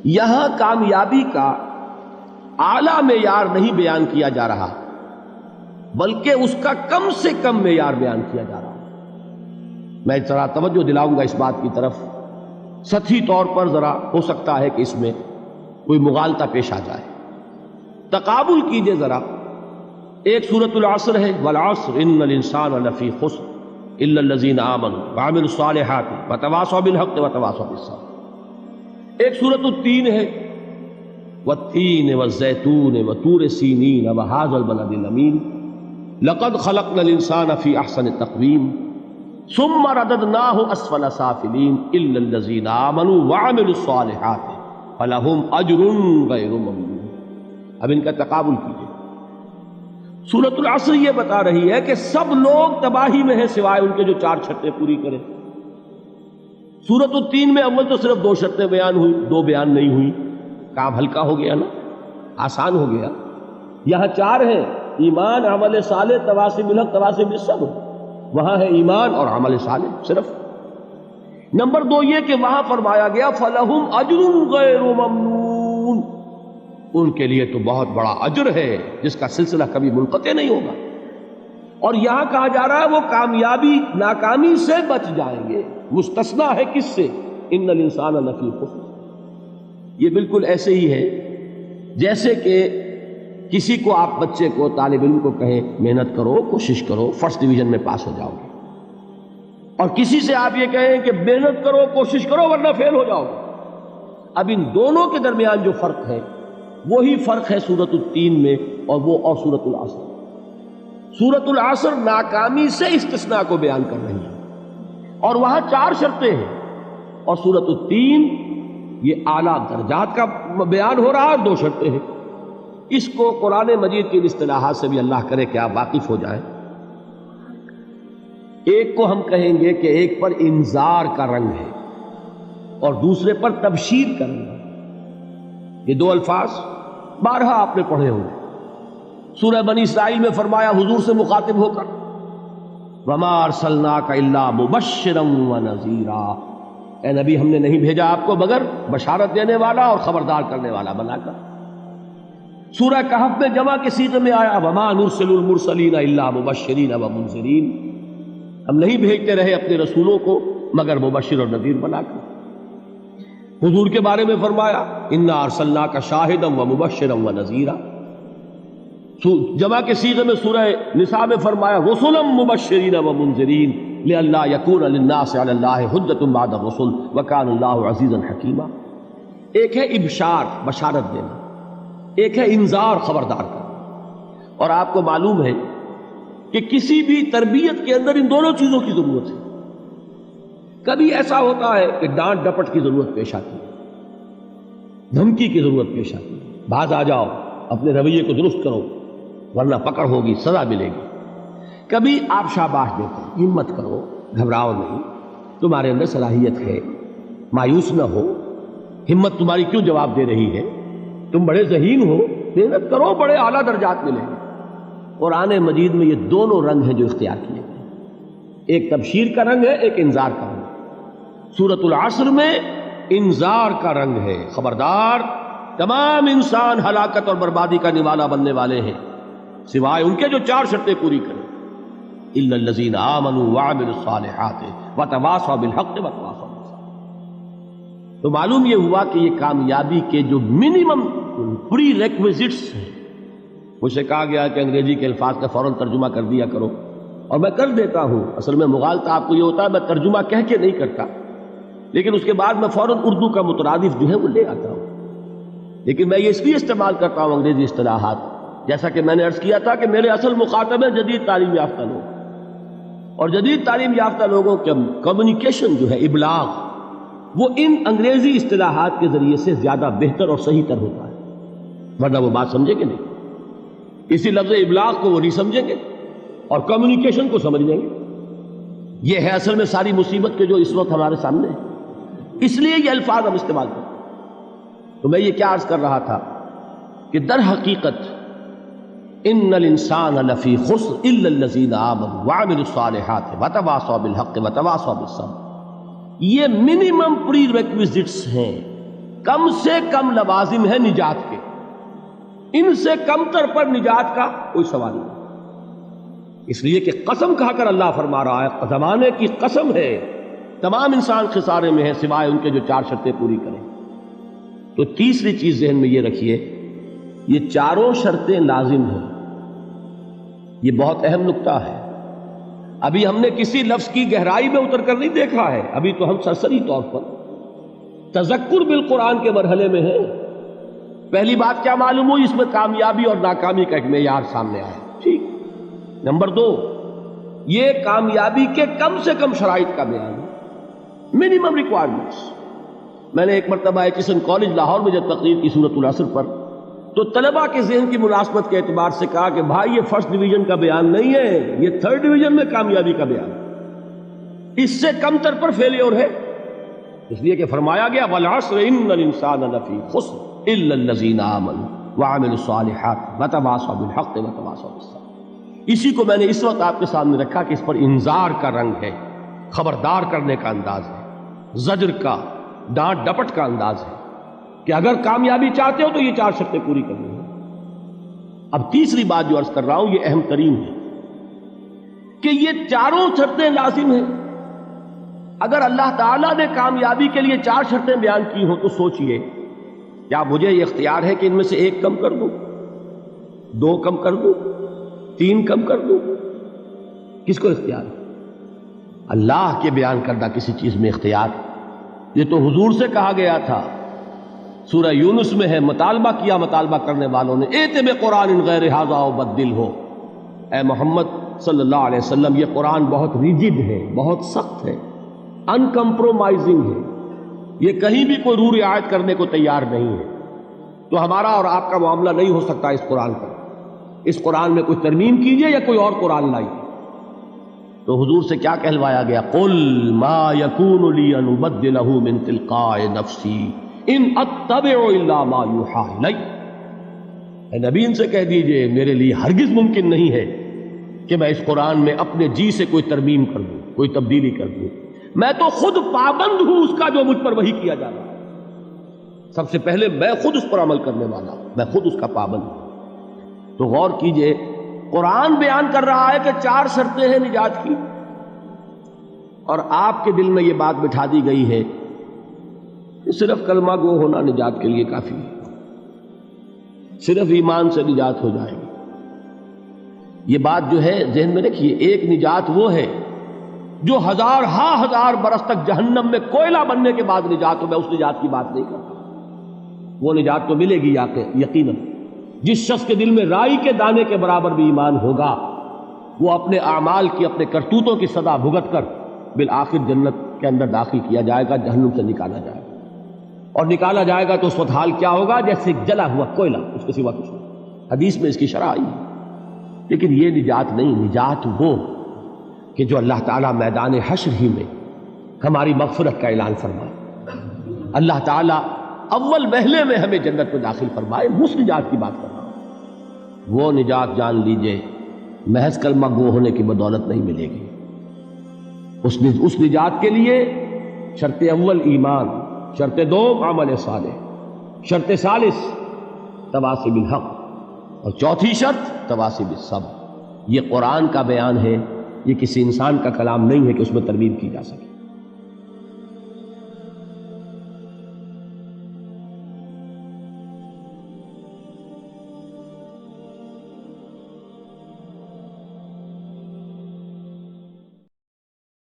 یہاں کامیابی کا اعلیٰ معیار نہیں بیان کیا جا رہا بلکہ اس کا کم سے کم معیار بیان کیا جا رہا. میں ذرا توجہ دلاؤں گا اس بات کی طرف. سطحی طور پر ذرا ہو سکتا ہے کہ اس میں کوئی مغالطہ پیش آ جائے. تقابل کیجئے ذرا. ایک سورۃ العصر ہے، والعصر ان الانسان لفی خسر الا الذین آمنوا وعملوا الصالحات وتواصوا بالحق وتواصوا بالصبر. ایک سورۃ التین ہے، والتین والزیتون وطور سینین وہذا البلد الامین لقد خلقنا الانسان فی احسن تقویم ثم رددناہ اسفل سافلین الا الذین آمنوا وعملوا الصالحات فلہم اجر غیر ممنون. اب ان کا تقابل کیجئے. سورۃ العصر یہ بتا رہی ہے کہ سب لوگ تباہی میں ہیں سوائے ان کے جو 4 شرطیں پوری کریں. سورۃ التین میں اول تو صرف 2 شرطیں بیان ہوئی، 2 بیان نہیں ہوئی. کام ہلکا ہو گیا نا، آسان ہو گیا. یہاں 4 ہیں، ایمان، عمل صالح، تواصی بالحق، تواصی بالصبر. وہاں ہے ایمان اور عمل صالح صرف. نمبر 2 یہ کہ وہاں فرمایا گیا فَلَهُمْ أَجْرٌ غَيْرُ مَمْنُونَ، ان کے لیے تو بہت بڑا اجر ہے جس کا سلسلہ کبھی منقطع نہیں ہوگا. اور یہاں کہا جا رہا ہے وہ کامیابی ناکامی سے بچ جائیں گے. مستثنا ہے کس سے؟ ان الانسان لفی خسر. یہ بالکل ایسے ہی ہے جیسے کہ کسی کو آپ بچے کو، طالب علم کو کہیں محنت کرو، کوشش کرو، فرسٹ ڈویژن میں پاس ہو جاؤ گے. اور کسی سے آپ یہ کہیں کہ محنت کرو، کوشش کرو ورنہ فیل ہو جاؤ گے. اب ان دونوں کے درمیان جو فرق ہے وہی فرق ہے سورۃ التین میں اور سورۃ العصر. سورۃ العصر ناکامی سے استثناء کو بیان کر رہی ہے اور وہاں 4 شرطیں ہیں، اور سورۃ التین یہ اعلیٰ درجات کا بیان ہو رہا ہے، 2 شرطیں ہیں. اس کو قرآن مجید کی اصطلاحات سے بھی اللہ کرے کہ آپ واقف ہو جائیں. ایک کو ہم کہیں گے کہ ایک پر انذار کا رنگ ہے اور دوسرے پر تبشیر کا رنگ ہے. یہ 2 الفاظ بارہا آپ نے پڑھے ہوں گے. سورہ بنی اسرائیل میں فرمایا حضور سے مخاطب ہو کر وَمَا أَرْسَلْنَاكَ إِلَّا مُبَشِّرًا وَنَذِيرًا، اے نبی ہم نے نہیں بھیجا آپ کو مگر بشارت دینے والا اور خبردار کرنے والا بنا کر. سورہ کہف میں جمع کے صیغے میں آیا وَمَا نُرْسِلُ الْمُرْسَلِينَ إِلَّا مُبَشِّرِينَ وَمُنذِرِينَ، ہم نہیں بھیجتے رہے اپنے رسولوں کو مگر مبشر اور نذیر بنا کر. حضور کے بارے میں فرمایا اِنَّا أَرْسَلْنَاكَ شَاهِدًا وَمُبَشِّرًا وَنَذِيرًا. جمع کے صیغے میں سورہ نساء میں فرمایا رُسُلًا مُبَشِّرِينَ وَمُنذِرِينَ لِئَلَّا يَكُونَ لِلنَّاسِ عَلَى اللَّهِ حُجَّةٌ بَعْدَ الرُّسُلِ وَكَانَ اللَّهُ عَزِيزًا حَكِيمًا. ایک ہے ابشار، بشارت دینا، ایک ہے انذار، خبردار کرنا. اور آپ کو معلوم ہے کہ کسی بھی تربیت کے اندر ان دونوں چیزوں کی ضرورت ہے. کبھی ایسا ہوتا ہے کہ ڈانٹ ڈپٹ کی ضرورت پیش آتی ہے، دھمکی کی ضرورت پیش آتی ہے، باز آ جاؤ، اپنے رویے کو درست کرو ورنہ پکڑ ہوگی، سزا ملے گی. کبھی آپ شاباش دیتے ہیں، ہمت کرو، گھبراؤ نہیں، تمہارے اندر صلاحیت ہے، مایوس نہ ہو، ہمت تمہاری کیوں جواب دے رہی ہے، تم بڑے ذہین ہو، محنت کرو، بڑے اعلیٰ درجات ملیں گے. قرآن مجید میں یہ دونوں رنگ ہیں جو اختیار کیے گئے. ایک تبشیر کا رنگ ہے، ایک انذار کا رنگ. سورۃ العصر میں انذار کا رنگ ہے، خبردار، تمام انسان ہلاکت اور بربادی کا نوالا بننے والے ہیں سوائے ان کے جو 4 شرطیں پوری کریں. الا الذین آمنوا وعملوا الصالحات وتواصوا بالحق وتواصوا بالصبر. تو معلوم یہ ہوا کہ یہ کامیابی کے جو منیمم پری ریکویزٹس ہیں. مجھ سے کہا گیا کہ انگریزی کے الفاظ کا فوراً ترجمہ کر دیا کرو، اور میں کر دیتا ہوں. اصل میں مغالطہ آپ کو یہ ہوتا ہے میں ترجمہ کہہ کے نہیں کرتا، لیکن اس کے بعد میں فوراً اردو کا مترادف جو ہے وہ لے آتا ہوں. لیکن میں یہ اس لیے استعمال کرتا ہوں انگریزی اصطلاحات، جیسا کہ میں نے عرض کیا تھا کہ میرے اصل مخاطب ہیں جدید تعلیم یافتہ لوگ، اور جدید تعلیم یافتہ لوگوں کے کمیونیکیشن جو ہے، ابلاغ، وہ ان انگریزی اصطلاحات کے ذریعے سے زیادہ بہتر اور صحیح تر ہوتا ہے. ورنہ وہ بات سمجھیں گے نہیں، اسی لفظ ابلاغ کو وہ نہیں سمجھیں گے اور کمیونیکیشن کو سمجھ لیں گے. یہ ہے اصل میں ساری مصیبت کے جو اس وقت ہمارے سامنے ہے. اس لیے یہ الفاظ ہم استعمال کرتے ہیں. تو میں یہ کیا عرض کر رہا تھا کہ در حقیقت ان الانسان لفی خسر الا الذین آمنوا وعملوا الصالحات وتواصوا بالحق وتواصوا بالصبر. یہ منیمم پری ریکویزٹس ہیں کم سے کم لوازم ہے نجات کے، ان سے کم تر پر نجات کا کوئی سوال نہیں، اس لیے کہ قسم کھا کر اللہ فرما رہا ہے، زمانے کی قسم ہے، تمام انسان خسارے میں ہے سوائے ان کے جو 4 شرطیں پوری کریں۔ تو تیسری چیز ذہن میں یہ رکھیے، یہ چاروں شرطیں لازم ہیں، یہ بہت اہم نکتہ ہے۔ ابھی ہم نے کسی لفظ کی گہرائی میں اتر کر نہیں دیکھا ہے، ابھی تو ہم سرسری طور پر تذکر بالقرآن کے مرحلے میں ہیں۔ پہلی بات کیا معلوم ہوئی؟ اس میں کامیابی اور ناکامی کا ایک معیار سامنے آیا، ٹھیک۔ نمبر 2، یہ کامیابی کے کم سے کم شرائط کا بیان ہے، منیمم ریکوائرمنٹس۔ میں نے ایک مرتبہ ایچسن کالج لاہور میں جب تقریر کی سورۃ العصر پر، تو طلباء کے ذہن کی مناسبت کے اعتبار سے کہا کہ بھائی یہ فرسٹ ڈویژن کا بیان نہیں ہے، یہ تھرڈ ڈویژن میں کامیابی کا بیان ہے، اس سے کم تر پر فیلیور ہے، اس لیے کہ فرمایا گیا والعصر ان الانسان لفی خسر الا الذین آمنوا وعملوا الصالحات وتواصوا بالحق وتواصوا بالصبر۔ اسی کو میں نے اس وقت آپ کے سامنے رکھا کہ اس پر انذار کا رنگ ہے، خبردار کرنے کا انداز ہے، زجر کا، ڈانٹ ڈپٹ کا انداز ہے کہ اگر کامیابی چاہتے ہو تو یہ 4 شرطیں پوری کرنی ہیں۔ اب تیسری بات جو عرض کر رہا ہوں یہ اہم ترین ہے کہ یہ چاروں شرطیں لازم ہیں۔ اگر اللہ تعالیٰ نے کامیابی کے لیے 4 شرطیں بیان کی ہوں تو سوچئے، کیا مجھے یہ اختیار ہے کہ ان میں سے 1 کم کر دوں، 2 کم کر دوں، 3 کم کر دوں؟ کس کو اختیار ہے؟ اللہ کے بیان کردہ کسی چیز میں اختیار۔ یہ تو حضور سے کہا گیا تھا، سورہ یونس میں ہے، مطالبہ کیا مطالبہ کرنے والوں نے، ایت بقرآن غیر ھذا وبدل ہو، اے محمد صلی اللہ علیہ وسلم یہ قرآن بہت ریجڈ ہے، بہت سخت ہے، ان کمپرومائزنگ ہے، یہ کہیں بھی کوئی روح رعایت کرنے کو تیار نہیں ہے، تو ہمارا اور آپ کا معاملہ نہیں ہو سکتا اس قرآن پر، اس قرآن میں کچھ ترمیم کیجئے یا کوئی اور قرآن لائیے۔ تو حضور سے کیا کہلوایا گیا؟ قل ما یکون لی ان ابدلہ من تلقاء نفسی ان اتبع الا ما یوحی الی۔ اے نبی ان سے کہہ دیجئے میرے لیے ہرگز ممکن نہیں ہے کہ میں اس قرآن میں اپنے جی سے کوئی ترمیم کر دوں، کوئی تبدیلی کر دوں، میں تو خود پابند ہوں اس کا جو مجھ پر وحی کیا جا رہا ہے، سب سے پہلے میں خود اس پر عمل کرنے والا ہوں، میں خود اس کا پابند ہوں۔ تو غور کیجئے، قرآن بیان کر رہا ہے کہ 4 شرطیں ہیں نجات کی، اور آپ کے دل میں یہ بات بٹھا دی گئی ہے کہ صرف کلمہ گو ہونا نجات کے لیے کافی ہے، صرف ایمان سے نجات ہو جائے گی۔ یہ بات جو ہے ذہن میں رکھیے، ایک نجات وہ ہے جو ہزار برس تک جہنم میں کوئلہ بننے کے بعد نجات ہو، میں اس نجات کی بات نہیں کرتا، وہ نجات تو ملے گی یقیناً۔ جس شخص کے دل میں رائی کے دانے کے برابر بھی ایمان ہوگا، وہ اپنے اعمال کی، اپنے کرتوتوں کی سزا بھگت کر بالآخر جنت کے اندر داخل کیا جائے گا، جہنم سے نکالا جائے گا، اور نکالا جائے گا تو اس وقت حال کیا ہوگا؟ جیسے جلا ہوا کوئلہ، اس کے سوا کچھ نہیں۔ حدیث میں اس کی شرح آئی ہے۔ لیکن یہ نجات نہیں، نجات وہ کہ جو اللہ تعالیٰ میدان حشر ہی میں ہماری مغفرت کا اعلان فرمائے، اللہ تعالیٰ اول وہلے میں ہمیں جنت میں داخل فرمائے، اس نجات کی بات کر رہا ہوں۔ وہ نجات جان لیجئے محض کلمہ گو ہونے کی بدولت نہیں ملے گی، اس نجات کے لیے شرط اول ایمان، شرط 2 عمل صالح، شرط ثالث تواصی بالحق، اور چوتھی شرط تواصی بالصبر۔ یہ قرآن کا بیان ہے، یہ کسی انسان کا کلام نہیں ہے کہ اس میں ترمیم کی جا سکے۔